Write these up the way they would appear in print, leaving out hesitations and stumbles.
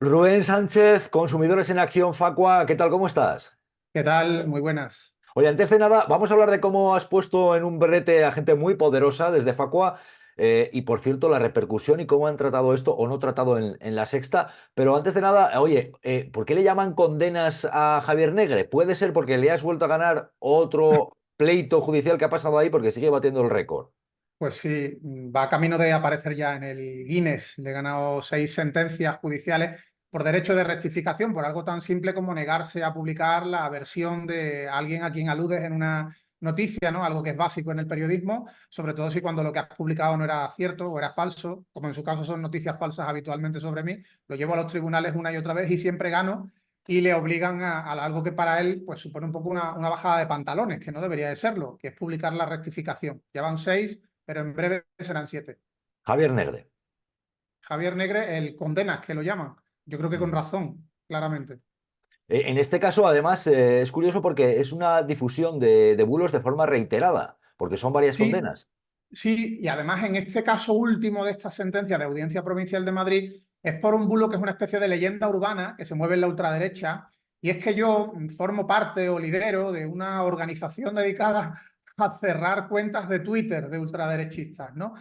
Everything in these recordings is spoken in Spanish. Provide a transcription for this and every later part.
Rubén Sánchez, Consumidores en Acción, Facua, ¿qué tal? ¿Cómo estás? ¿Qué tal? Muy buenas. Oye, antes de nada, vamos a hablar de cómo has puesto en un brete a gente muy poderosa desde Facua y, por cierto, la repercusión y cómo han tratado esto o no tratado en La Sexta. Pero antes de nada, oye, ¿por qué le llaman condenas a Javier Negre? ¿Puede ser porque le has vuelto a ganar otro pleito judicial que ha pasado ahí porque sigue batiendo el récord? Pues sí, va camino de aparecer ya en el Guinness. Le he ganado 6 sentencias judiciales por derecho de rectificación, por algo tan simple como negarse a publicar la versión de alguien a quien aludes en una noticia, ¿no? Algo que es básico en el periodismo, sobre todo si cuando lo que has publicado no era cierto o era falso, como en su caso son noticias falsas habitualmente sobre mí, lo llevo a los tribunales una y otra vez y siempre gano y le obligan a algo que para él pues supone un poco una bajada de pantalones, que no debería de serlo, que es publicar la rectificación. Ya van 6, pero en breve serán 7. Javier Negre. Javier Negre, el condenas, que lo llaman. Yo creo que con razón, claramente. En este caso, además, es curioso porque es una difusión de bulos de forma reiterada, porque son varias Sí, condenas. sí, y además en este caso último de esta sentencia de Audiencia Provincial de Madrid es por un bulo que es una especie de leyenda urbana que se mueve en la ultraderecha, y es que yo formo parte o lidero de una organización dedicada a cerrar cuentas de Twitter de ultraderechistas, ¿no?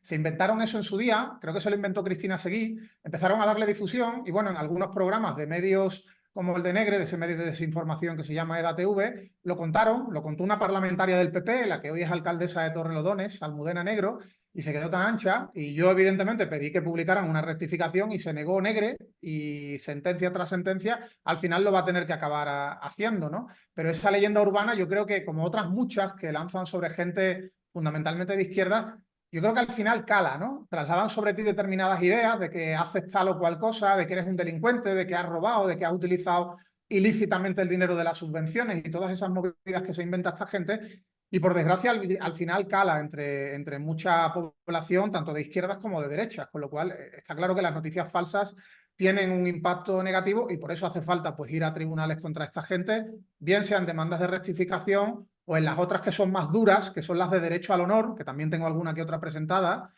Se inventaron eso en su día, creo que se lo inventó Cristina Seguí, empezaron a darle difusión y bueno, en algunos programas de medios como el de Negre, de ese medio de desinformación que se llama EDATV, lo contaron, lo contó una parlamentaria del PP, la que hoy es alcaldesa de Torrelodones, Almudena Negro, y se quedó tan ancha, y yo evidentemente pedí que publicaran una rectificación y se negó Negre, y sentencia tras sentencia, al final lo va a tener que acabar haciendo, ¿no? Pero esa leyenda urbana yo creo que como otras muchas que lanzan sobre gente fundamentalmente de izquierda, yo creo que al final cala, ¿no? Trasladan sobre ti determinadas ideas de que haces tal o cual cosa, de que eres un delincuente, de que has robado, de que has utilizado ilícitamente el dinero de las subvenciones y todas esas movidas que se inventa esta gente. Y por desgracia, al final cala entre mucha población, tanto de izquierdas como de derechas, con lo cual está claro que las noticias falsas tienen un impacto negativo y por eso hace falta pues ir a tribunales contra esta gente, bien sean demandas de rectificación o en las otras que son más duras, que son las de derecho al honor, que también tengo alguna que otra presentada,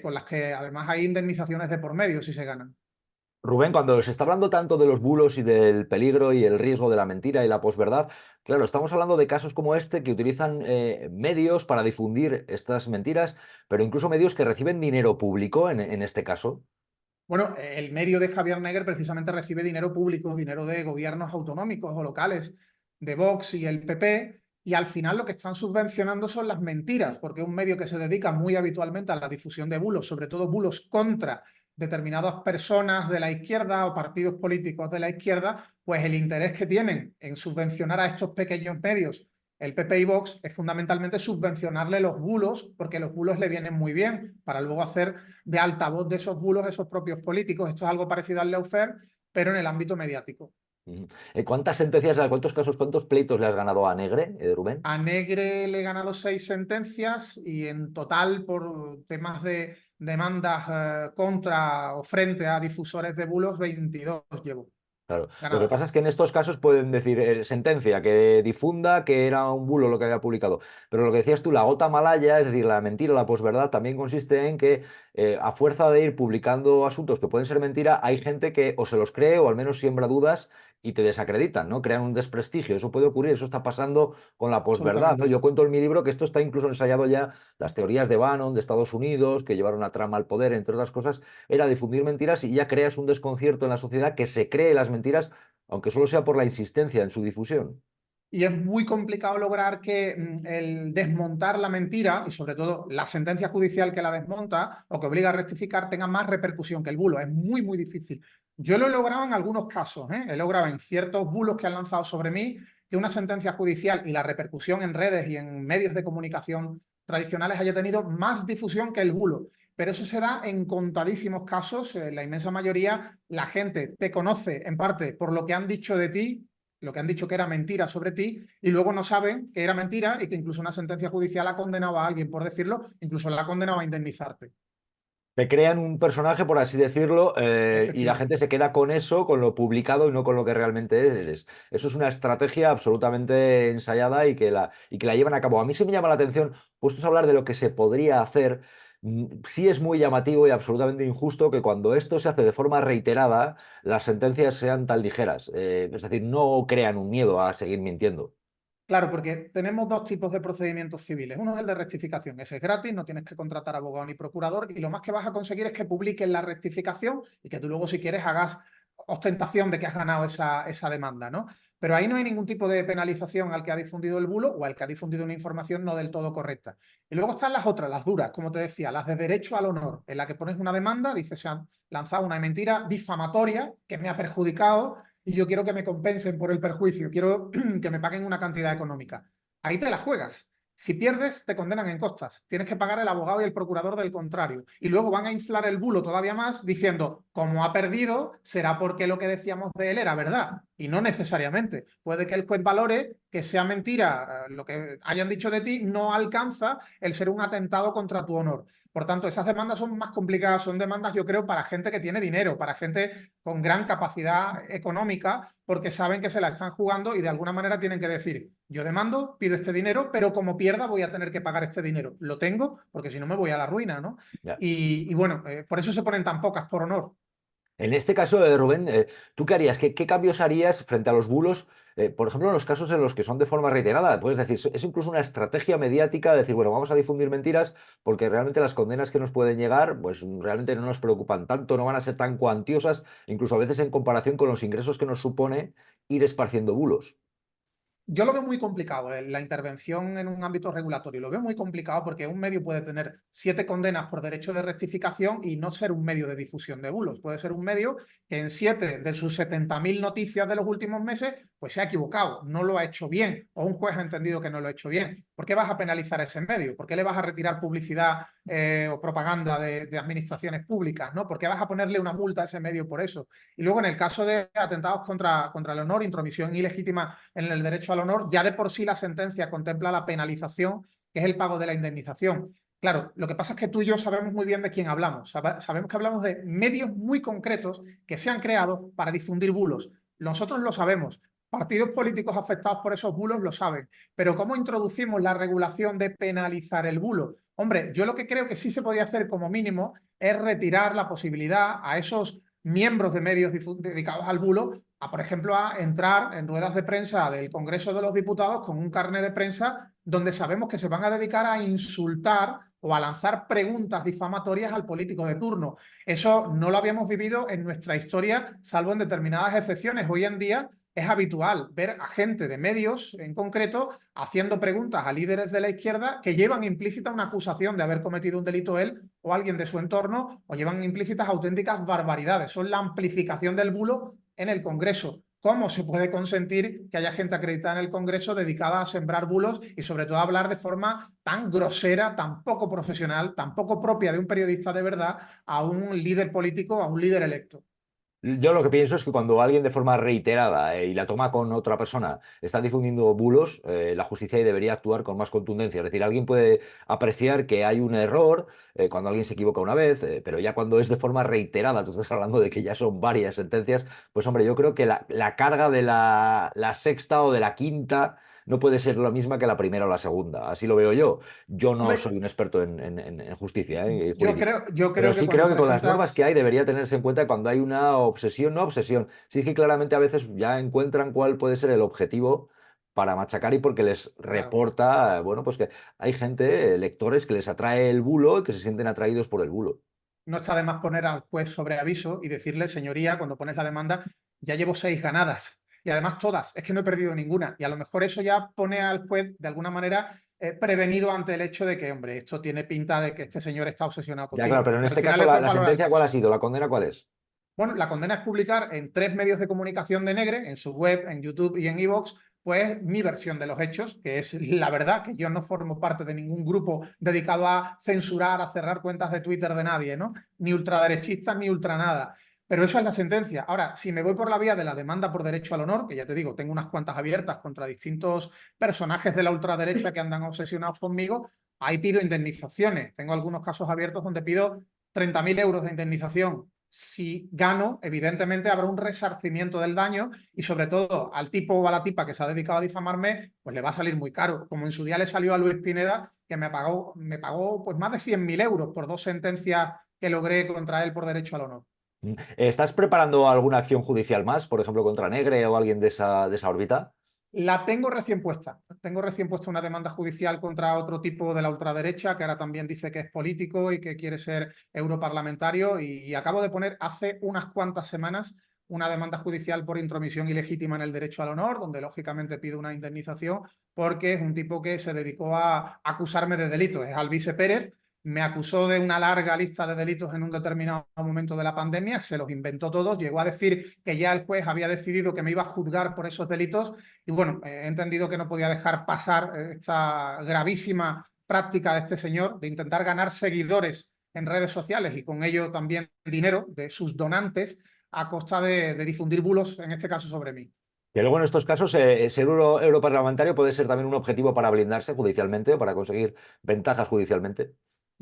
con las que además hay indemnizaciones de por medio si se ganan. Rubén, cuando se está hablando tanto de los bulos y del peligro y el riesgo de la mentira y la posverdad, claro, estamos hablando de casos como este que utilizan medios para difundir estas mentiras, pero incluso medios que reciben dinero público en este caso. Bueno, el medio de Javier Negre precisamente recibe dinero público, dinero de gobiernos autonómicos o locales, de Vox y el PP, y al final lo que están subvencionando son las mentiras, porque es un medio que se dedica muy habitualmente a la difusión de bulos, sobre todo bulos contra determinadas personas de la izquierda o partidos políticos de la izquierda, pues el interés que tienen en subvencionar a estos pequeños medios, el PP y Vox, es fundamentalmente subvencionarle los bulos, porque los bulos le vienen muy bien para luego hacer de altavoz de esos bulos esos propios políticos. Esto es algo parecido al lawfare, pero en el ámbito mediático. Ujú. ¿Cuántas sentencias, cuántos casos, cuántos pleitos le has ganado a Negre, Rubén? A Negre le he ganado 6 sentencias y en total por temas de demandas contra o frente a difusores de bulos, 22 llevo Claro. Lo que pasa ganadas. es que en estos casos pueden decir sentencia, que difunda que era un bulo lo que había publicado. Pero lo que decías tú, la gota malaya, es decir, la mentira, la posverdad, también consiste en que a fuerza de ir publicando asuntos que pueden ser mentira, hay gente que o se los cree o al menos siembra dudas y te desacreditan, ¿no? Crean un desprestigio. Eso puede ocurrir, eso está pasando con la posverdad, ¿no? Absolutamente. Yo cuento en mi libro que esto está incluso ensayado ya, las teorías de Bannon, de Estados Unidos, que llevaron a Trump al poder, entre otras cosas, era difundir mentiras y ya creas un desconcierto en la sociedad que se cree las mentiras, aunque solo sea por la insistencia en su difusión. Y es muy complicado lograr que el desmontar la mentira y sobre todo la sentencia judicial que la desmonta o que obliga a rectificar tenga más repercusión que el bulo. Es muy, muy difícil. Yo lo he logrado en algunos casos, ¿eh? He logrado en ciertos bulos que han lanzado sobre mí que una sentencia judicial y la repercusión en redes y en medios de comunicación tradicionales haya tenido más difusión que el bulo. Pero eso se da en contadísimos casos. En la inmensa mayoría, la gente te conoce en parte por lo que han dicho de ti, lo que han dicho que era mentira sobre ti, y luego no saben que era mentira y que incluso una sentencia judicial ha condenado a alguien por decirlo, incluso la ha condenado a indemnizarte. Te crean un personaje, por así decirlo, y la gente Efectivamente. se queda con eso, con lo publicado y no con lo que realmente eres. Eso es una estrategia absolutamente ensayada y que la llevan a cabo. A mí sí me llama la atención, puestos a hablar de lo que se podría hacer. Sí es muy llamativo y absolutamente injusto que cuando esto se hace de forma reiterada, las sentencias sean tan ligeras. Es decir, no crean un miedo a seguir mintiendo. Claro, porque tenemos dos tipos de procedimientos civiles. Uno es el de rectificación, ese es gratis, no tienes que contratar abogado ni procurador y lo más que vas a conseguir es que publiquen la rectificación y que tú luego si quieres hagas ostentación de que has ganado esa demanda, ¿no? Pero ahí no hay ningún tipo de penalización al que ha difundido el bulo o al que ha difundido una información no del todo correcta. Y luego están las otras, las duras, como te decía, las de derecho al honor, en la que pones una demanda, dices, se ha lanzado una mentira difamatoria que me ha perjudicado y yo quiero que me compensen por el perjuicio, quiero que me paguen una cantidad económica. Ahí te la juegas. Si pierdes, te condenan en costas. Tienes que pagar el abogado y el procurador del contrario. Y luego van a inflar el bulo todavía más diciendo, como ha perdido, será porque lo que decíamos de él era verdad. Y no necesariamente. Puede que el juez valore que sea mentira, lo que hayan dicho de ti no alcanza el ser un atentado contra tu honor. Por tanto, esas demandas son más complicadas, son demandas, yo creo, para gente que tiene dinero, para gente con gran capacidad económica, porque saben que se la están jugando y de alguna manera tienen que decir, yo demando, pido este dinero, pero como pierda voy a tener que pagar este dinero. Lo tengo, porque si no me voy a la ruina, ¿no? Ya. Y bueno, por eso se ponen tan pocas por honor. En este caso, Rubén, ¿tú qué harías? ¿Qué cambios harías frente a los bulos? Por ejemplo, en los casos en los que son de forma reiterada, puedes decir, es incluso una estrategia mediática de decir, bueno, vamos a difundir mentiras porque realmente las condenas que nos pueden llegar, pues realmente no nos preocupan tanto, no van a ser tan cuantiosas, incluso a veces en comparación con los ingresos que nos supone ir esparciendo bulos. Yo lo veo muy complicado, la intervención en un ámbito regulatorio. Lo veo muy complicado porque un medio puede tener 7 condenas por derecho de rectificación y no ser un medio de difusión de bulos. Puede ser un medio que en 7 de sus 70.000 noticias de los últimos meses, pues se ha equivocado, no lo ha hecho bien, o un juez ha entendido que no lo ha hecho bien. ¿Por qué vas a penalizar a ese medio? ¿Por qué le vas a retirar publicidad o propaganda de administraciones públicas? ¿No? ¿Por qué vas a ponerle una multa a ese medio por eso? Y luego en el caso de atentados contra el honor, intromisión ilegítima en el derecho al honor, ya de por sí la sentencia contempla la penalización, que es el pago de la indemnización. Claro, lo que pasa es que tú y yo sabemos muy bien de quién hablamos. Sabemos que hablamos de medios muy concretos que se han creado para difundir bulos. Nosotros lo sabemos. Partidos políticos afectados por esos bulos lo saben. Pero ¿cómo introducimos la regulación de penalizar el bulo? Hombre, yo lo que creo que sí se podría hacer como mínimo es retirar la posibilidad a esos miembros de medios dedicados al bulo por ejemplo, a entrar en ruedas de prensa del Congreso de los Diputados con un carnet de prensa donde sabemos que se van a dedicar a insultar o a lanzar preguntas difamatorias al político de turno. Eso no lo habíamos vivido en nuestra historia, salvo en determinadas excepciones. Hoy en día es habitual ver a gente de medios en concreto haciendo preguntas a líderes de la izquierda que llevan implícita una acusación de haber cometido un delito él o alguien de su entorno o llevan implícitas auténticas barbaridades. Son la amplificación del bulo en el Congreso. ¿Cómo se puede consentir que haya gente acreditada en el Congreso dedicada a sembrar bulos y sobre todo a hablar de forma tan grosera, tan poco profesional, tan poco propia de un periodista de verdad a un líder político, a un líder electo? Yo lo que pienso es que cuando alguien de forma reiterada y la toma con otra persona está difundiendo bulos, la justicia ahí debería actuar con más contundencia. Es decir, alguien puede apreciar que hay un error cuando alguien se equivoca una vez, pero ya cuando es de forma reiterada, tú estás hablando de que ya son varias sentencias, pues hombre, yo creo que la carga de la sexta o de la quinta no puede ser la misma que la primera o la segunda. Así lo veo yo. Yo no Hombre, soy un experto en justicia, en yo jurídica. creo, yo Pero creo que sí creo cuando que con las normas que presentas hay debería tenerse en cuenta cuando hay una obsesión, no obsesión. Sí que claramente a veces ya encuentran cuál puede ser el objetivo para machacar y porque les claro, reporta, bueno, pues que hay gente, lectores, que les atrae el bulo y que se sienten atraídos por el bulo. no está de más poner al juez sobre aviso y decirle, señoría, cuando pones la demanda, ya llevo 6 ganadas. Y además todas, es que no he perdido ninguna. Y a lo mejor eso ya pone al juez de alguna manera prevenido ante el hecho de que, hombre, esto tiene pinta de que este señor está obsesionado Ya, claro, contigo. pero en Y al este final caso el juez la valora el sentencia, ¿cuál caso. ha sido? ¿La condena cuál es? Bueno, la condena es publicar en 3 medios de comunicación de Negre, en su web, en YouTube y en iVoox, pues mi versión de los hechos, que es la verdad, que yo no formo parte de ningún grupo dedicado a censurar, a cerrar cuentas de Twitter de nadie, ¿no? Ni ultraderechistas, ni ultra nada. Pero eso es la sentencia. Ahora, si me voy por la vía de la demanda por derecho al honor, que ya te digo, tengo unas cuantas abiertas contra distintos personajes de la ultraderecha que andan obsesionados conmigo, ahí pido indemnizaciones. Tengo algunos casos abiertos donde pido 30.000 euros de indemnización. si gano, evidentemente habrá un resarcimiento del daño y sobre todo al tipo o a la tipa que se ha dedicado a difamarme, pues le va a salir muy caro. Como en su día le salió a Luis Pineda, que me pagó pues más de 100.000 euros por 2 sentencias que logré contra él por derecho al honor. ¿Estás preparando alguna acción judicial más, por ejemplo, contra Negre o alguien de esa órbita? La tengo recién puesta. Tengo recién puesta una demanda judicial contra otro tipo de la ultraderecha que ahora también dice que es político y que quiere ser europarlamentario. Y acabo de poner hace unas cuantas semanas una demanda judicial por intromisión ilegítima en el derecho al honor, donde lógicamente pido una indemnización porque es un tipo que se dedicó a acusarme de delitos. Es Alvise Pérez. Me acusó de una larga lista de delitos en un determinado momento de la pandemia, se los inventó todos, llegó a decir que ya el juez había decidido que me iba a juzgar por esos delitos y bueno, he entendido que no podía dejar pasar esta gravísima práctica de este señor de intentar ganar seguidores en redes sociales y con ello también dinero de sus donantes a costa de difundir bulos, en este caso sobre mí. Que luego en estos casos ser europarlamentario puede ser también un objetivo para blindarse judicialmente o para conseguir ventajas judicialmente.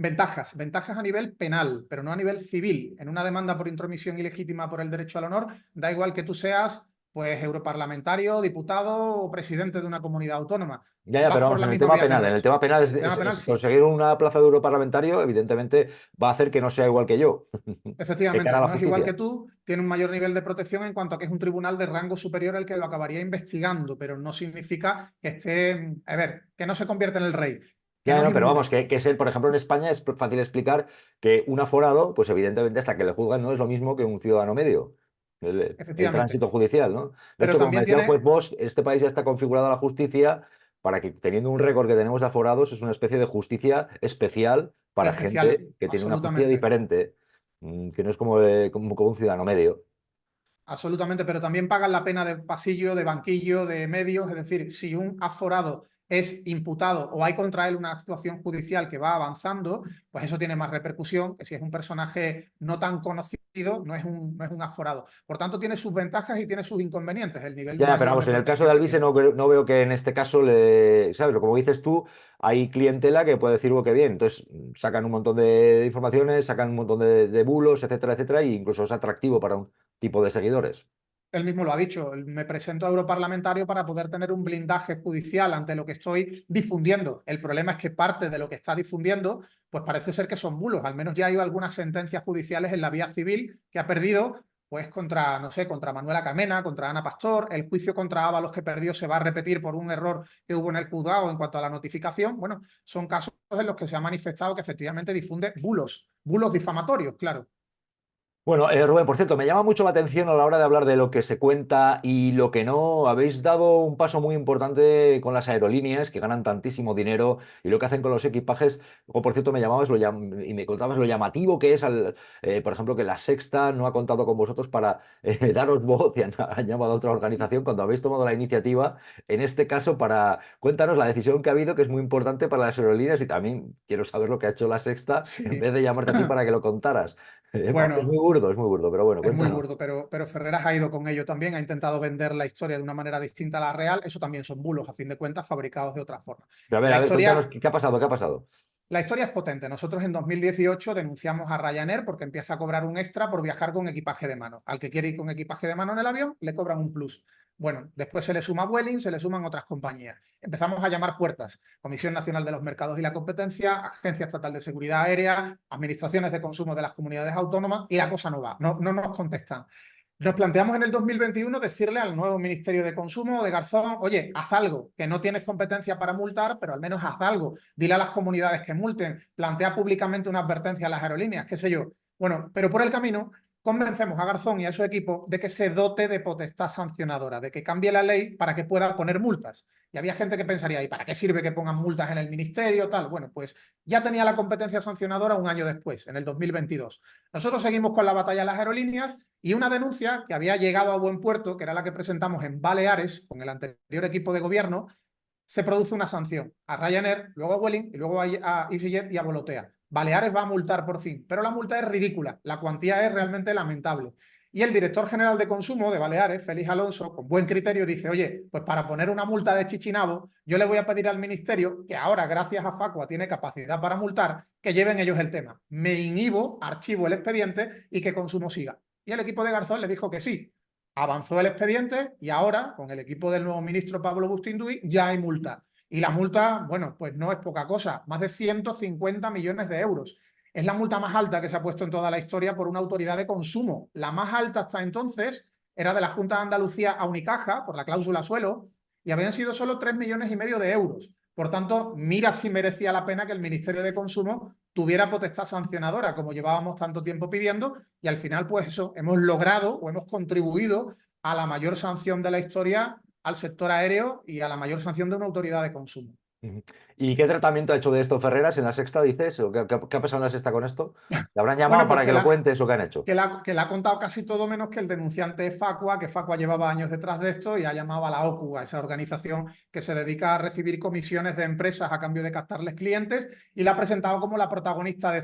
Ventajas a nivel penal, pero no a nivel civil. En una demanda por intromisión ilegítima por el derecho al honor, da igual que tú seas pues europarlamentario, diputado o presidente de una comunidad autónoma. Ya, ya, Vas pero por vamos, la en el misma tema vía del penal, en el derecho. tema penal Tema penal, sí. conseguir una plaza de europarlamentario, evidentemente, va a hacer que no sea igual que yo, de cara Efectivamente, a la no es igual que justicia. tú, tiene un mayor nivel de protección en cuanto a que es un tribunal de rango superior el que lo acabaría investigando, pero no significa que esté, a ver, que no se convierta en el rey, que Ya, no es no, pero vamos, inmune. que ser, por ejemplo, en España es fácil explicar que un aforado, pues evidentemente hasta que le juzgan no es lo mismo que un ciudadano medio, el Efectivamente. tránsito judicial, ¿no? De Pero hecho, como me también decía el juez tiene, Bosch, este país ya está configurada la justicia para que, teniendo un récord que tenemos de aforados, es una especie de justicia especial para especial, gente que tiene una justicia absolutamente. diferente, que no es como un ciudadano medio. Absolutamente, pero también pagan la pena de pasillo, de banquillo, de medios. Es decir, si un aforado es imputado o hay contra él una actuación judicial que va avanzando, pues eso tiene más repercusión que si es un personaje no tan conocido, no es un aforado. Por tanto, tiene sus ventajas y tiene sus inconvenientes, el nivel Ya, pero mayor de vamos, en el caso de protección que Alvise tiene. no veo que en este caso ¿sabes? Como dices tú, hay clientela que puede decir, que bien, entonces sacan un montón de informaciones, sacan un montón de bulos, etcétera, etcétera, e incluso es atractivo para un tipo de seguidores. Él mismo lo ha dicho, me presento a europarlamentario para poder tener un blindaje judicial ante lo que estoy difundiendo. El problema es que parte de lo que está difundiendo, pues parece ser que son bulos. Al menos ya hay algunas sentencias judiciales en la vía civil que ha perdido, pues contra, no sé, contra Manuela Carmena, contra Ana Pastor. El juicio contra Ábalos que perdió se va a repetir por un error que hubo en el juzgado en cuanto a la notificación. Bueno, son casos en los que se ha manifestado que efectivamente difunde bulos difamatorios, claro. Bueno, Rubén, por cierto, me llama mucho la atención a la hora de hablar de lo que se cuenta y lo que no. Habéis dado un paso muy importante con las aerolíneas que ganan tantísimo dinero y lo que hacen con los equipajes. O por cierto, me llamabas y me contabas lo llamativo que es, por ejemplo, que la Sexta no ha contado con vosotros para daros voz y han llamado a otra organización cuando habéis tomado la iniciativa. En este caso, para cuéntanos la decisión que ha habido, que es muy importante para las aerolíneas y también quiero saber lo que ha hecho la Sexta en Sí. vez de llamarte a ti para que lo contaras. Bueno, Es muy burdo, pero bueno, es muy cuéntanos. burdo, pero Ferreras ha ido con ello también, ha intentado vender la historia de una manera distinta a la real. Eso también son bulos, a fin de cuentas, fabricados de otra forma. Pero La a ver, cuéntanos, historia, ¿qué ha pasado? ¿Qué ha pasado? la historia es potente. Nosotros en 2018 denunciamos a Ryanair porque empieza a cobrar un extra por viajar con equipaje de mano. Al que quiere ir con equipaje de mano en el avión, le cobran un plus. Bueno, después se le suma Vueling, se le suman otras compañías. Empezamos a llamar puertas. Comisión Nacional de los Mercados y la Competencia, Agencia Estatal de Seguridad Aérea, Administraciones de Consumo de las Comunidades Autónomas y la cosa no va, no nos contestan. Nos planteamos en el 2021 decirle al nuevo Ministerio de Consumo de Garzón, oye, haz algo, que no tienes competencia para multar, pero al menos haz algo. Dile a las comunidades que multen, plantea públicamente una advertencia a las aerolíneas, qué sé yo. Bueno, pero por el camino convencemos a Garzón y a su equipo de que se dote de potestad sancionadora, de que cambie la ley para que pueda poner multas. Y había gente que pensaría, ¿y para qué sirve que pongan multas en el ministerio? Tal. Bueno, pues ya tenía la competencia sancionadora un año después, en el 2022. Nosotros seguimos con la batalla de las aerolíneas y una denuncia que había llegado a buen puerto, que era la que presentamos en Baleares con el anterior equipo de gobierno, se produce una sanción a Ryanair, luego a Vueling y luego a EasyJet y a Volotea. Baleares va a multar por fin, pero la multa es ridícula, la cuantía es realmente lamentable. Y el director general de consumo de Baleares, Félix Alonso, con buen criterio, dice, oye, pues para poner una multa de Chichinabo, yo le voy a pedir al ministerio, que ahora gracias a Facua tiene capacidad para multar, que lleven ellos el tema. Me inhibo, archivo el expediente y que consumo siga. Y el equipo de Garzón le dijo que sí. Avanzó el expediente y ahora, con el equipo del nuevo ministro Pablo Bustinduy, ya hay multa. Y la multa, bueno, pues no es poca cosa, más de 150 millones de euros. Es la multa más alta que se ha puesto en toda la historia por una autoridad de consumo. La más alta hasta entonces era de la Junta de Andalucía a Unicaja, por la cláusula suelo, y habían sido solo 3,5 millones de euros. Por tanto, mira si merecía la pena que el Ministerio de Consumo tuviera potestad sancionadora, como llevábamos tanto tiempo pidiendo, y al final, pues eso, hemos logrado o hemos contribuido a la mayor sanción de la historia al sector aéreo y a la mayor sanción de una autoridad de consumo. Ujú. ¿Y qué tratamiento ha hecho de esto Ferreras en la Sexta, dices? ¿O qué ha pasado en la Sexta con esto? ¿Te habrán llamado Bueno, pues para que lo cuentes o qué han hecho? que la ha contado casi todo menos que el denunciante Facua, que Facua llevaba años detrás de esto y ha llamado a la OCU, a esa organización que se dedica a recibir comisiones de empresas a cambio de captarles clientes, y la ha presentado como la protagonista de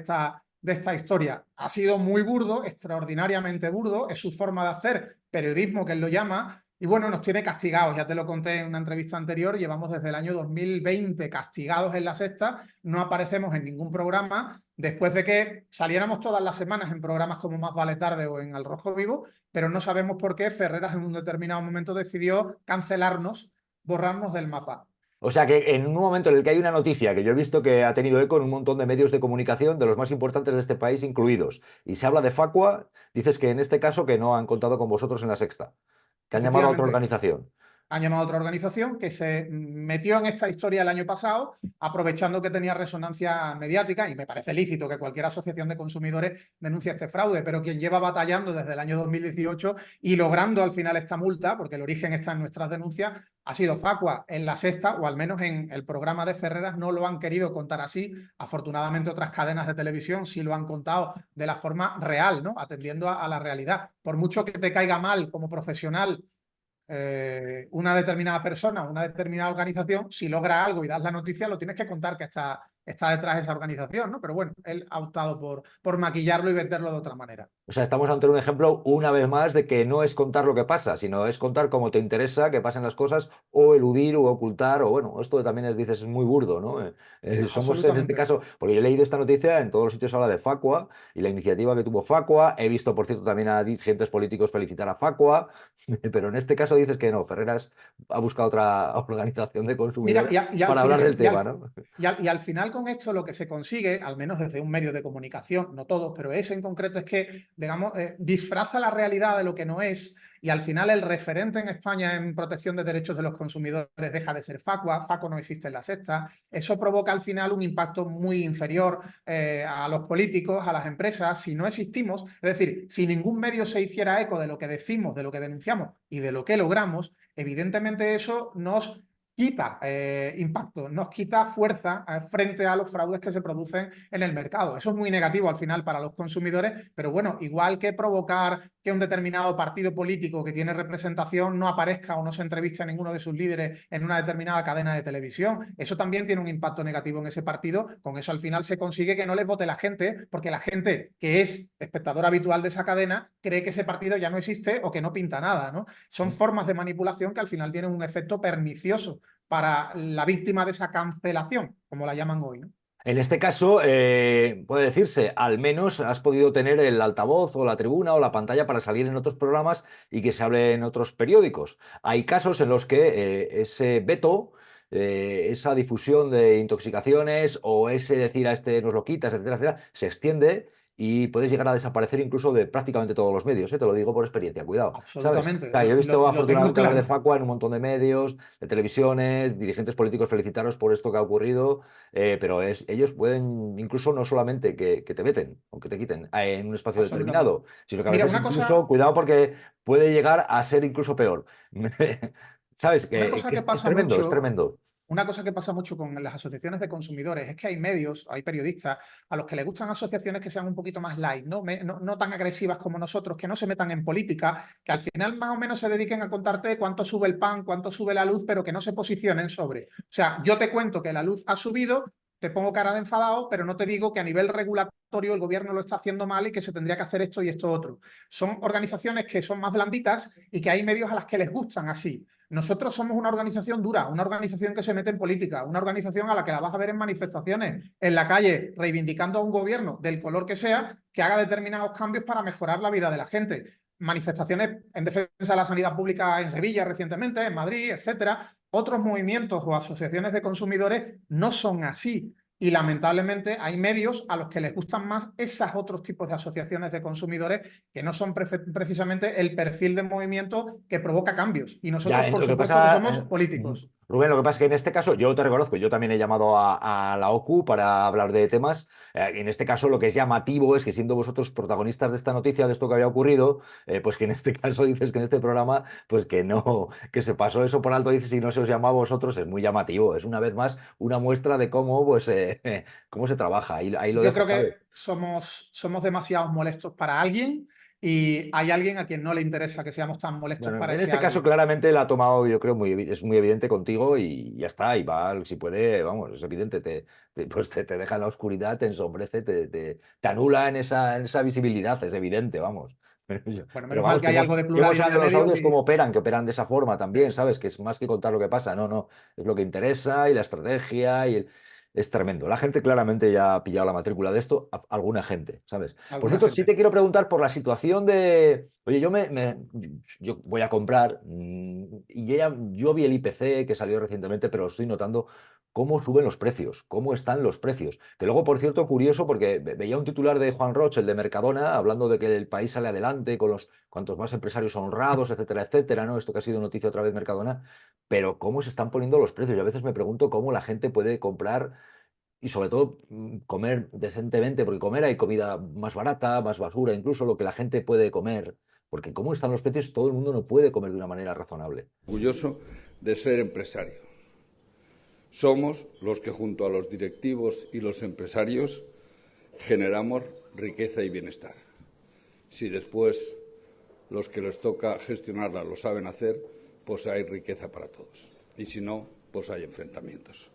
esta historia. Ha sido muy burdo, extraordinariamente burdo, es su forma de hacer periodismo, que él lo llama, y bueno, nos tiene castigados, ya te lo conté en una entrevista anterior, llevamos desde el año 2020 castigados en la Sexta, no aparecemos en ningún programa, después de que saliéramos todas las semanas en programas como Más vale tarde o en Al Rojo Vivo, pero no sabemos por qué Ferreras en un determinado momento decidió cancelarnos, borrarnos del mapa. O sea que en un momento en el que hay una noticia que yo he visto que ha tenido eco en un montón de medios de comunicación, de los más importantes de este país incluidos, y se habla de Facua, dices que en este caso que no han contado con vosotros en la Sexta, que han llamado a otra Efectivamente, organización. han llamado a otra organización que se metió en esta historia el año pasado, aprovechando que tenía resonancia mediática, y me parece lícito que cualquier asociación de consumidores denuncie este fraude, pero quien lleva batallando desde el año 2018 y logrando al final esta multa, porque el origen está en nuestras denuncias, ha sido Facua. En la Sexta, o al menos en el programa de Ferreras, no lo han querido contar así. Afortunadamente otras cadenas de televisión sí lo han contado de la forma real, ¿no? Atendiendo a la realidad. Por mucho que te caiga mal como profesional una determinada persona, una determinada organización, si logra algo y das la noticia, lo tienes que contar que está detrás de esa organización, ¿no? Pero bueno, él ha optado por maquillarlo y venderlo de otra manera. O sea, estamos ante un ejemplo una vez más de que no es contar lo que pasa, sino es contar cómo te interesa que pasen las cosas o eludir o ocultar, o bueno, esto también es, dices, es muy burdo, ¿no? Somos en este Absolutamente. caso, porque yo he leído esta noticia, en todos los sitios habla de Facua y la iniciativa que tuvo Facua, he visto, por cierto, también a dirigentes políticos felicitar a Facua, pero en este caso dices que no, Ferreras ha buscado otra organización de Mira, consumidores para hablar del tema, ¿no? y al final con esto lo que se consigue, al menos desde un medio de comunicación, no todos, pero ese en concreto, es que, digamos, disfraza la realidad de lo que no es, y al final el referente en España en protección de derechos de los consumidores deja de ser Facua, Facua no existe en la Sexta. Eso provoca al final un impacto muy inferior a los políticos, a las empresas, si no existimos. Es decir, si ningún medio se hiciera eco de lo que decimos, de lo que denunciamos y de lo que logramos, evidentemente eso nos quita impacto, nos quita fuerza frente a los fraudes que se producen en el mercado. Eso es muy negativo al final para los consumidores, pero bueno, igual que provocar que un determinado partido político que tiene representación no aparezca o no se entreviste a ninguno de sus líderes en una determinada cadena de televisión, eso también tiene un impacto negativo en ese partido. Con eso al final se consigue que no les vote la gente, porque la gente que es espectador habitual de esa cadena cree que ese partido ya no existe o que no pinta nada, ¿no? Son formas de manipulación que al final tienen un efecto pernicioso para la víctima de esa cancelación, como la llaman hoy, ¿no? En este caso, puede decirse, al menos has podido tener el altavoz o la tribuna o la pantalla para salir en otros programas y que se hable en otros periódicos. Hay casos en los que ese veto, esa difusión de intoxicaciones o ese decir a este nos lo quitas, etcétera, etcétera, se extiende y puedes llegar a desaparecer incluso de prácticamente todos los medios, ¿eh? Te lo digo por experiencia, cuidado, ¿sabes? O Absolutamente, sea, yo he visto lo tengo afortunadamente hablar de claro. Facua en un montón de medios, de televisiones, dirigentes políticos felicitaros por esto que ha ocurrido. Pero ellos pueden incluso no solamente que te veten o que te quiten en un espacio Absolutamente. determinado, sino que a Mira, veces incluso, cuidado porque puede llegar a ser incluso peor. ¿Sabes? una Que, cosa que que es pasa tremendo, es mucho tremendo. Una cosa que pasa mucho con las asociaciones de consumidores es que hay medios, hay periodistas a los que les gustan asociaciones que sean un poquito más light, ¿no? No tan agresivas como nosotros, que no se metan en política, que al final más o menos se dediquen a contarte cuánto sube el pan, cuánto sube la luz, pero que no se posicionen sobre. O sea, yo te cuento que la luz ha subido, te pongo cara de enfadado, pero no te digo que a nivel regulatorio el gobierno lo está haciendo mal y que se tendría que hacer esto y esto otro. Son organizaciones que son más blanditas y que hay medios a las que les gustan así. Nosotros somos una organización dura, una organización que se mete en política, una organización a la que la vas a ver en manifestaciones, en la calle, reivindicando a un gobierno del color que sea, que haga determinados cambios para mejorar la vida de la gente. Manifestaciones en defensa de la sanidad pública en Sevilla recientemente, en Madrid, etcétera. Otros movimientos o asociaciones de consumidores no son así. Y lamentablemente hay medios a los que les gustan más esos otros tipos de asociaciones de consumidores que no son precisamente el perfil de movimiento que provoca cambios. Y nosotros, Ya, por lo que supuesto, que pasa, somos políticos. Rubén, lo que pasa es que en este caso, yo te reconozco, yo también he llamado a la OCU para hablar de temas. En este caso, lo que es llamativo es que siendo vosotros protagonistas de esta noticia, de esto que había ocurrido, pues que en este caso dices que en este programa, pues que no, que se pasó eso por alto, dices, si no se os llamó a vosotros, es muy llamativo. Es una vez más una muestra de cómo, pues, cómo se trabaja. Ahí lo Yo dejo, creo ¿sabes? que somos demasiados molestos para alguien y hay alguien a quien no le interesa que seamos tan molestos Bueno, para en ese este caso alguien. claramente la ha tomado, yo creo, es muy evidente contigo y ya está, y va, si puede, vamos, es evidente, pues te deja en la oscuridad, te ensombrece, te anula en esa visibilidad, es evidente, vamos. Bueno, Pero menos mal vamos, que hay algo de que hemos pluralidad oído de los medios audios y... que operan de esa forma también, ¿sabes? Que es más que contar lo que pasa, no, no, es lo que interesa y la estrategia Es tremendo. La gente claramente ya ha pillado la matrícula de esto, alguna gente, ¿sabes? Por alguna cierto, sí gente. te quiero preguntar por la situación de. Oye, yo voy a comprar y yo vi el IPC que salió recientemente, pero estoy notando cómo suben los precios, cómo están los precios. Que luego, por cierto, curioso, porque veía un titular de Juan Roch, el de Mercadona, hablando de que el país sale adelante con los cuantos más empresarios honrados, etcétera, etcétera, ¿no? Esto que ha sido noticia otra vez Mercadona, pero cómo se están poniendo los precios. Y a veces me pregunto cómo la gente puede comprar y sobre todo comer decentemente, porque comer hay comida más barata, más basura, incluso lo que la gente puede comer, porque como están los precios, todo el mundo no puede comer de una manera razonable. Orgulloso de ser empresario. Somos los que junto a los directivos y los empresarios generamos riqueza y bienestar. Si después los que les toca gestionarla lo saben hacer, pues hay riqueza para todos. Y si no, pues hay enfrentamientos.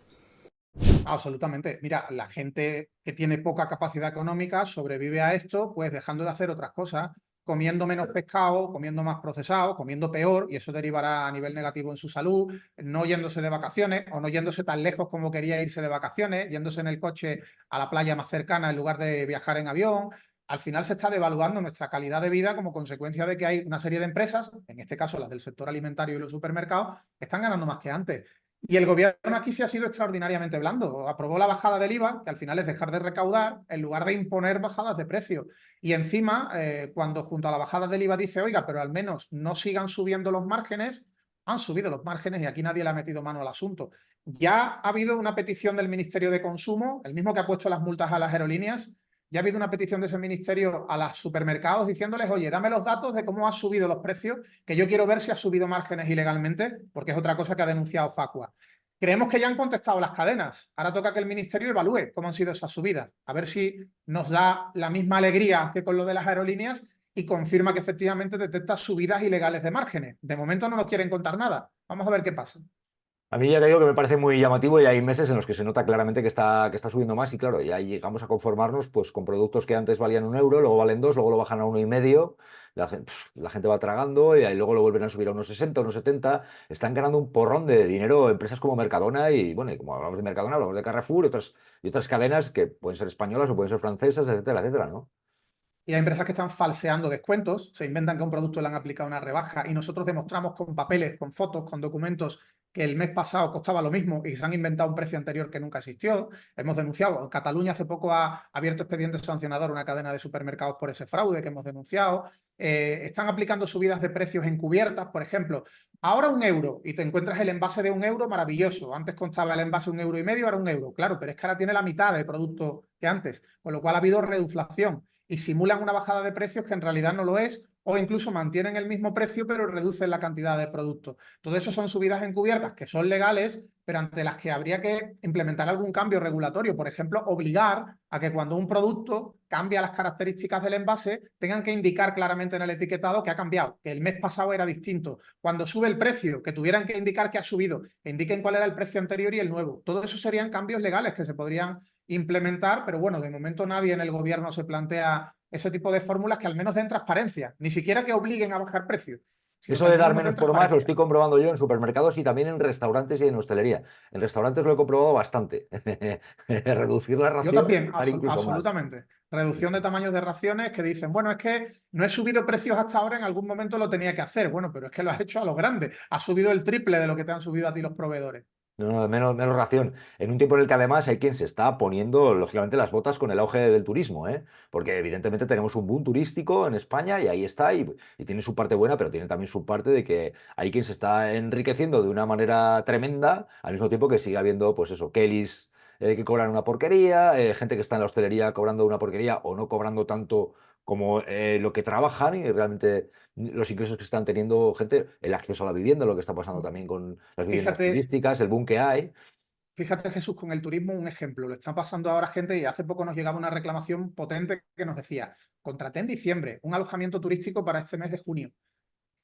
Absolutamente. Mira, la gente que tiene poca capacidad económica sobrevive a esto, pues dejando de hacer otras cosas, comiendo menos pescado, comiendo más procesado, comiendo peor, y eso derivará a nivel negativo en su salud, no yéndose de vacaciones o no yéndose tan lejos como quería irse de vacaciones, yéndose en el coche a la playa más cercana en lugar de viajar en avión. Al final se está devaluando nuestra calidad de vida como consecuencia de que hay una serie de empresas, en este caso las del sector alimentario y los supermercados, que están ganando más que antes. Y el gobierno aquí sí ha sido extraordinariamente blando. Aprobó la bajada del IVA, que al final es dejar de recaudar, en lugar de imponer bajadas de precios. Y encima, cuando junto a la bajada del IVA dice, oiga, pero al menos no sigan subiendo los márgenes, han subido los márgenes y aquí nadie le ha metido mano al asunto. Ya ha habido una petición del Ministerio de Consumo, el mismo que ha puesto las multas a las aerolíneas, ya ha habido una petición de ese ministerio a los supermercados diciéndoles, oye, dame los datos de cómo han subido los precios, que yo quiero ver si ha subido márgenes ilegalmente, porque es otra cosa que ha denunciado Facua. Creemos que ya han contestado las cadenas. Ahora toca que el ministerio evalúe cómo han sido esas subidas, a ver si nos da la misma alegría que con lo de las aerolíneas y confirma que efectivamente detecta subidas ilegales de márgenes. De momento no nos quieren contar nada. Vamos a ver qué pasa. A mí ya te digo que me parece muy llamativo y hay meses en los que se nota claramente que está subiendo más y claro, ya llegamos a conformarnos pues con productos que antes valían 1 euro, luego valen 2, luego lo bajan a 1,5. La gente va tragando y ahí luego lo vuelven a subir a 1,60, 1,70. Están ganando un porrón de dinero empresas como Mercadona y bueno, y como hablamos de Mercadona, hablamos de Carrefour y otras cadenas que pueden ser españolas o pueden ser francesas, etcétera, etcétera, ¿no? Y hay empresas que están falseando descuentos, se inventan que a un producto le han aplicado una rebaja y nosotros demostramos con papeles, con fotos, con documentos que el mes pasado costaba lo mismo y se han inventado un precio anterior que nunca existió. Hemos denunciado. Cataluña hace poco ha abierto expediente sancionador a una cadena de supermercados por ese fraude que hemos denunciado. Están aplicando subidas de precios encubiertas, por ejemplo. Ahora 1 euro y te encuentras el envase de 1 euro maravilloso. Antes constaba el envase 1,5 euros, ahora 1 euro. Claro, pero es que ahora tiene la mitad de producto que antes, con lo cual ha habido reduflación y simulan una bajada de precios que en realidad no lo es, o incluso mantienen el mismo precio pero reducen la cantidad de productos. Todo eso son subidas encubiertas que son legales, pero ante las que habría que implementar algún cambio regulatorio. Por ejemplo, obligar a que cuando un producto cambia las características del envase, tengan que indicar claramente en el etiquetado que ha cambiado, que el mes pasado era distinto. Cuando sube el precio, que tuvieran que indicar que ha subido, que indiquen cuál era el precio anterior y el nuevo. Todo eso serían cambios legales que se podrían implementar, pero bueno, de momento nadie en el gobierno se plantea ese tipo de fórmulas que al menos den transparencia, ni siquiera que obliguen a bajar precios, sino Eso que al de menos dar nos den menos por más lo transparencia. estoy comprobando yo en supermercados y también en restaurantes y en hostelería. En restaurantes lo he comprobado bastante. Reducir la Yo ración, también, dar incluso más. absolutamente. Reducción de tamaños de raciones que dicen, bueno, es que no he subido precios hasta ahora, en algún momento lo tenía que hacer. Bueno, pero es que lo has hecho a lo grande. Has subido el triple de lo que te han subido a ti los proveedores. No, no, menos ración. En un tiempo en el que además hay quien se está poniendo, lógicamente, las botas con el auge del turismo, ¿eh? Porque evidentemente tenemos un boom turístico en España y ahí está, y tiene su parte buena, pero tiene también su parte de que hay quien se está enriqueciendo de una manera tremenda, al mismo tiempo que sigue habiendo, pues eso, Kellys que cobran una porquería, gente que está en la hostelería cobrando una porquería o no cobrando tanto como lo que trabajan y realmente los ingresos que están teniendo gente, el acceso a la vivienda, lo que está pasando también con las viviendas Fíjate, turísticas, el boom que hay. fíjate, Jesús, con el turismo un ejemplo. Lo está pasando ahora gente y hace poco nos llegaba una reclamación potente que nos decía, contraté en diciembre un alojamiento turístico para este mes de junio.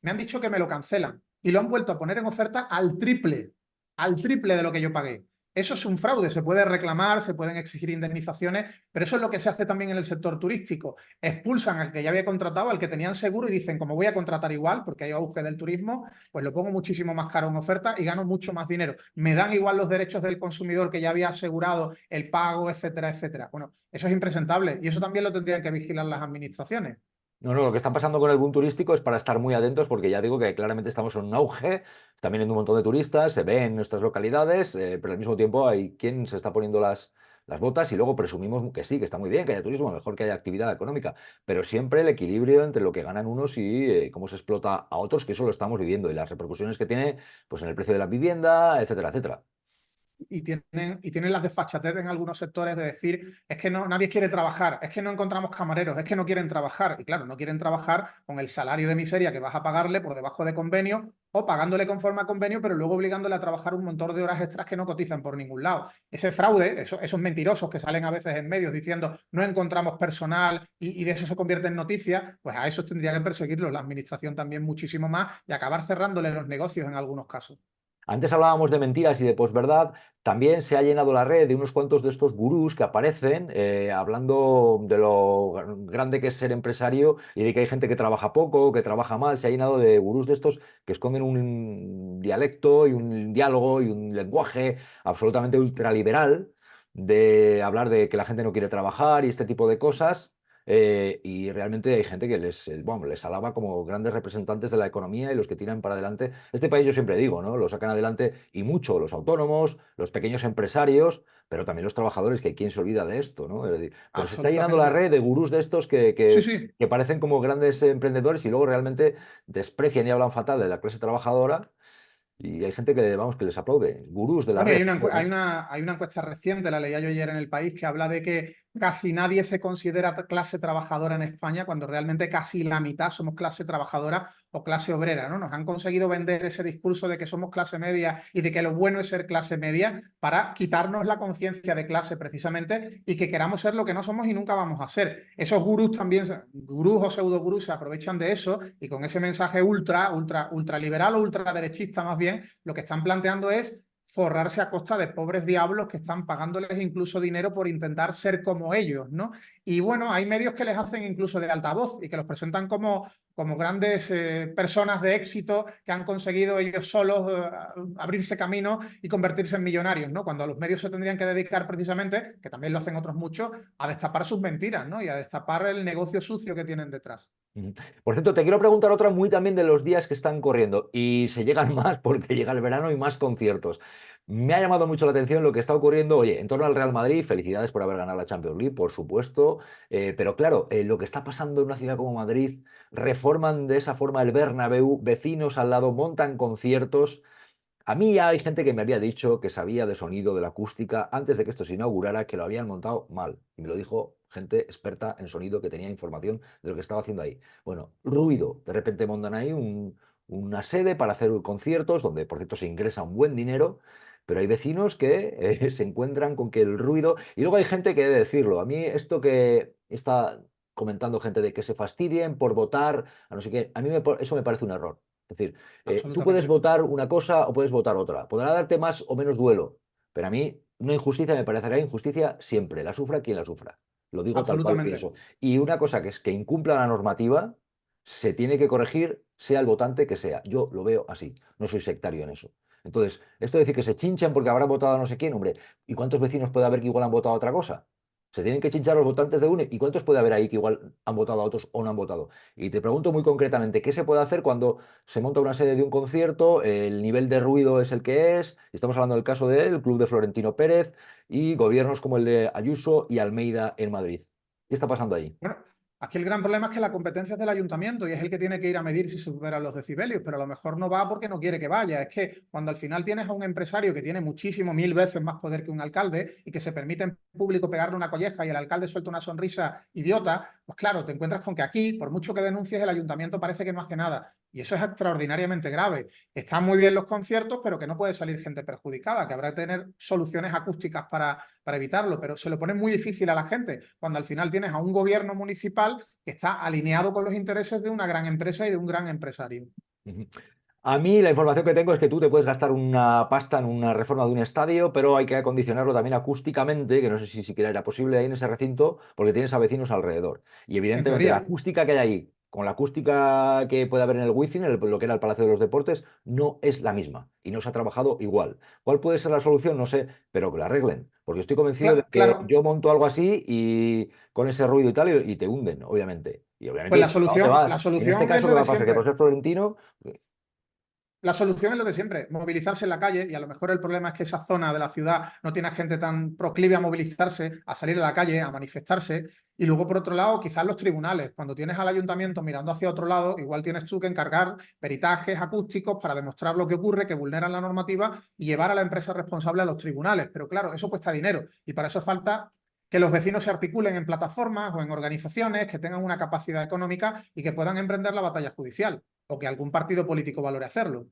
Me han dicho que me lo cancelan y lo han vuelto a poner en oferta al triple de lo que yo pagué. Eso es un fraude, se puede reclamar, se pueden exigir indemnizaciones, pero eso es lo que se hace también en el sector turístico. Expulsan al que ya había contratado, al que tenían seguro y dicen, como voy a contratar igual, porque hay auge del turismo, pues lo pongo muchísimo más caro en oferta y gano mucho más dinero. Me dan igual los derechos del consumidor que ya había asegurado, el pago, etcétera, etcétera. Bueno, eso es impresentable y eso también lo tendrían que vigilar las administraciones. No, no, lo que está pasando con el boom turístico es para estar muy atentos porque ya digo que claramente estamos en un auge, están viniendo un montón de turistas, se ven en nuestras localidades, pero al mismo tiempo hay quien se está poniendo las botas y luego presumimos que sí, que está muy bien, que haya turismo, mejor que haya actividad económica, pero siempre el equilibrio entre lo que ganan unos y cómo se explota a otros, que eso lo estamos viviendo y las repercusiones que tiene pues, en el precio de la vivienda, etcétera, etcétera. Y tienen las desfachatez en algunos sectores de decir, es que no, nadie quiere trabajar, es que no encontramos camareros, es que no quieren trabajar. Y claro, no quieren trabajar con el salario de miseria que vas a pagarle por debajo de convenio o pagándole conforme a convenio, pero luego obligándole a trabajar un montón de horas extras que no cotizan por ningún lado. Ese fraude, esos mentirosos que salen a veces en medios diciendo no encontramos personal y de eso se convierte en noticia, pues a esos tendría que perseguirlos la administración también muchísimo más y acabar cerrándole los negocios en algunos casos. Antes hablábamos de mentiras y de posverdad. También se ha llenado la red de unos cuantos de estos gurús que aparecen hablando de lo grande que es ser empresario y de que hay gente que trabaja poco, que trabaja mal. Se ha llenado de gurús de estos que esconden un dialecto y un diálogo y un lenguaje absolutamente ultraliberal de hablar de que la gente no quiere trabajar y este tipo de cosas. Y realmente hay gente que bueno, les alaba como grandes representantes de la economía y los que tiran para adelante. Este país, yo siempre digo, ¿no? Lo sacan adelante y mucho los autónomos, los pequeños empresarios, pero también los trabajadores, que quién se olvida de esto, ¿no? Es decir, pero se está llenando la Absolutamente. red de gurús de estos que, Sí, que, sí. que parecen como grandes emprendedores y luego realmente desprecian y hablan fatal de la clase trabajadora. Y hay gente que, vamos, que les aplaude. Gurús de la Bueno, y red. hay una, Joder. hay una encuesta reciente, la leía yo ayer en El País, que habla de que casi nadie se considera clase trabajadora en España, cuando realmente casi la mitad somos clase trabajadora o clase obrera, ¿no? Nos han conseguido vender ese discurso de que somos clase media y de que lo bueno es ser clase media para quitarnos la conciencia de clase precisamente y que queramos ser lo que no somos y nunca vamos a ser. Esos gurús también, gurús o pseudo gurús, se aprovechan de eso y con ese mensaje ultra liberal o ultraderechista más bien, lo que están planteando es forrarse a costa de pobres diablos que están pagándoles incluso dinero por intentar ser como ellos, ¿no? Y bueno, hay medios que les hacen incluso de altavoz y que los presentan como grandes personas de éxito que han conseguido ellos solos abrirse camino y convertirse en millonarios, ¿no? Cuando a los medios se tendrían que dedicar precisamente, que también lo hacen otros muchos, a destapar sus mentiras, ¿no? Y a destapar el negocio sucio que tienen detrás. Ujú. Por cierto, te quiero preguntar otra muy también de los días que están corriendo y se llegan más porque llega el verano y más conciertos. Me ha llamado mucho la atención lo que está ocurriendo, oye, en torno al Real Madrid, felicidades por haber ganado la Champions League, por supuesto, pero claro, lo que está pasando en una ciudad como Madrid, reforman de esa forma el Bernabéu, vecinos al lado montan conciertos. A mí ya hay gente que me había dicho que sabía de sonido, de la acústica, antes de que esto se inaugurara, que lo habían montado mal. Y me lo dijo gente experta en sonido que tenía información de lo que estaba haciendo ahí. Bueno, ruido. De repente montan ahí una sede para hacer conciertos, donde por cierto se ingresa un buen dinero. pero hay vecinos que se encuentran con que el ruido... Y luego hay gente que debe decirlo. A mí esto que está comentando gente de que se fastidien por votar, a no sé qué, a mí eso me parece un error. Es decir, tú puedes Absolutamente. votar una cosa o puedes votar otra. Podrá darte más o menos duelo, pero a mí una injusticia me parecerá injusticia siempre. La sufra quien la sufra. Lo digo tal cual lo Absolutamente. pienso. Y una cosa que es que incumpla la normativa se tiene que corregir, sea el votante que sea. Yo lo veo así. No soy sectario en eso. Entonces, esto de decir que se chinchan porque habrán votado a no sé quién, hombre, ¿y cuántos vecinos puede haber que igual han votado a otra cosa? Se tienen que chinchar los votantes de uno. ¿Y cuántos puede haber ahí que igual han votado a otros o no han votado? Y te pregunto muy concretamente, ¿qué se puede hacer cuando se monta una sede de un concierto, el nivel de ruido es el que es? Estamos hablando del caso del club de Florentino Pérez y gobiernos como el de Ayuso y Almeida en Madrid. ¿Qué está pasando ahí? Bueno, aquí el gran problema es que la competencia es del ayuntamiento y es el que tiene que ir a medir si superan los decibelios, pero a lo mejor no va porque no quiere que vaya. Es que cuando al final tienes a un empresario que tiene muchísimo, 1000 veces más poder que un alcalde y que se permite en público pegarle una colleja y el alcalde suelta una sonrisa idiota, pues claro, te encuentras con que aquí, por mucho que denuncies, el ayuntamiento parece que no hace nada. Y eso es extraordinariamente grave. Están muy bien los conciertos, pero que no puede salir gente perjudicada, que habrá que tener soluciones acústicas para evitarlo, pero se lo pone muy difícil a la gente cuando al final tienes a un gobierno municipal que está alineado con los intereses de una gran empresa y de un gran empresario. Ujú. A mí la información que tengo es que tú te puedes gastar una pasta en una reforma de un estadio, pero hay que acondicionarlo también acústicamente, que no sé si siquiera era posible ahí en ese recinto, porque tienes a vecinos alrededor. Y En evidentemente la teoría, acústica que hay ahí, con la acústica que puede haber en el Wizzing, lo que era el Palacio de los Deportes, no es la misma y no se ha trabajado igual. ¿Cuál puede ser la solución? No sé, pero que la arreglen, porque estoy convencido de que claro, yo monto algo así y con ese ruido y tal, y te hunden, obviamente. Y obviamente, pues ¿y a dónde la vas? Y en este solución es caso, lo ¿qué va de a pasar? Que por siempre. ser florentino... La solución es lo de siempre, movilizarse en la calle y a lo mejor el problema es que esa zona de la ciudad no tiene gente tan proclive a movilizarse, a salir a la calle, a manifestarse. Y luego, por otro lado, quizás los tribunales. Cuando tienes al ayuntamiento mirando hacia otro lado, igual tienes tú que encargar peritajes acústicos para demostrar lo que ocurre, que vulneran la normativa y llevar a la empresa responsable a los tribunales. Pero claro, eso cuesta dinero y para eso falta que los vecinos se articulen en plataformas o en organizaciones que tengan una capacidad económica y que puedan emprender la batalla judicial o que algún partido político valore hacerlo.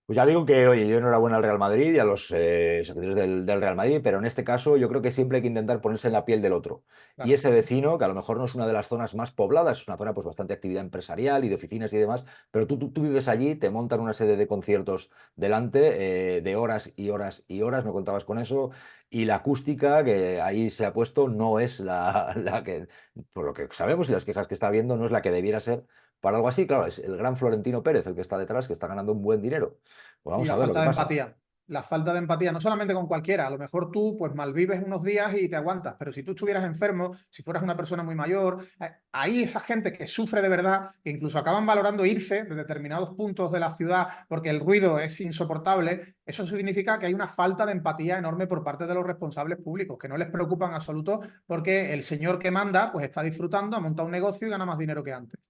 Pues ya digo que, oye, yo enhorabuena al Real Madrid y a los secretarios del Real Madrid, pero en este caso yo creo que siempre hay que intentar ponerse en la piel del otro. Y Claro. ese vecino, que a lo mejor no es una de las zonas más pobladas, es una zona pues bastante actividad empresarial y de oficinas y demás, pero tú vives allí, te montan una serie de conciertos delante de horas y horas y horas, no contabas con eso, y la acústica que ahí se ha puesto no es la que, por lo que sabemos y las quejas que está habiendo, no es la que debiera ser para algo así. Claro, es el gran Florentino Pérez el que está detrás, que está ganando un buen dinero. Pues Y vamos a la ver lo falta que de pasa. empatía. La falta de empatía, no solamente con cualquiera, a lo mejor tú pues malvives unos días y te aguantas, pero si tú estuvieras enfermo, si fueras una persona muy mayor, hay esa gente que sufre de verdad, que incluso acaban valorando irse de determinados puntos de la ciudad porque el ruido es insoportable, eso significa que hay una falta de empatía enorme por parte de los responsables públicos, que no les preocupan en absoluto porque el señor que manda pues está disfrutando, ha montado un negocio y gana más dinero que antes.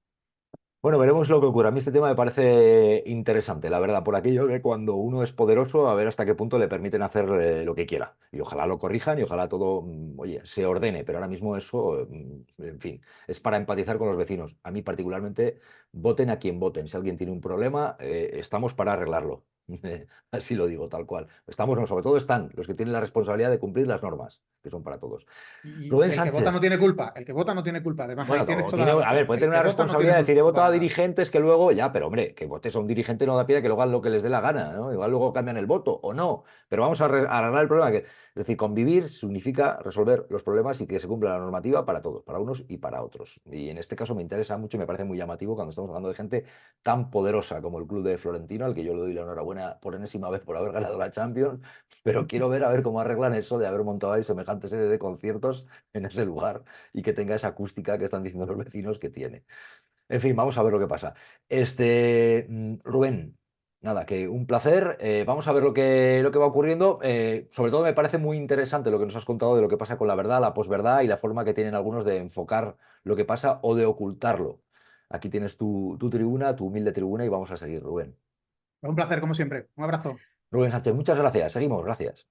Bueno, veremos lo que ocurre. A mí este tema me parece interesante, la verdad, por aquello que cuando uno es poderoso, a ver hasta qué punto le permiten hacer lo que quiera. Y ojalá lo corrijan y ojalá todo, oye, se ordene. Pero ahora mismo eso, en fin, es para empatizar con los vecinos. A mí particularmente, voten a quien voten. Si alguien tiene un problema, estamos para arreglarlo. Así lo digo, tal cual. Estamos, no, sobre todo están los que tienen la responsabilidad de cumplir las normas, que son para todos. Y Rubén el que vota no Sánchez. tiene culpa, el que vota no tiene culpa, además ahí Bueno, tienes toda tiene, la a ver, razón, puede el tener que una vota no tiene responsabilidad de decir, he culpa votado de a nada. dirigentes que luego, ya, pero hombre, que votes a un dirigente no da pie a que luego hagan lo que les dé la gana, ¿no? Igual luego cambian el voto o no, pero vamos a arreglar el problema. Es decir, convivir significa resolver los problemas y que se cumpla la normativa para todos, para unos y para otros. Y en este caso me interesa mucho y me parece muy llamativo cuando estamos hablando de gente tan poderosa como el club de Florentino, al que yo le doy la enhorabuena por enésima vez por haber ganado la Champions, pero quiero ver a ver cómo arreglan eso de haber montado ahí semejante serie de conciertos en ese lugar y que tenga esa acústica que están diciendo los vecinos que tiene. En fin, vamos a ver lo que pasa. Rubén, nada, que un placer. Vamos a ver lo que va ocurriendo. Sobre todo me parece muy interesante lo que nos has contado de lo que pasa con la verdad, la posverdad y la forma que tienen algunos de enfocar lo que pasa o de ocultarlo. Aquí tienes tu tribuna, tu humilde tribuna y vamos a seguir, Rubén. Es un placer, como siempre. Un abrazo. Rubén Sánchez, muchas gracias. Seguimos, gracias.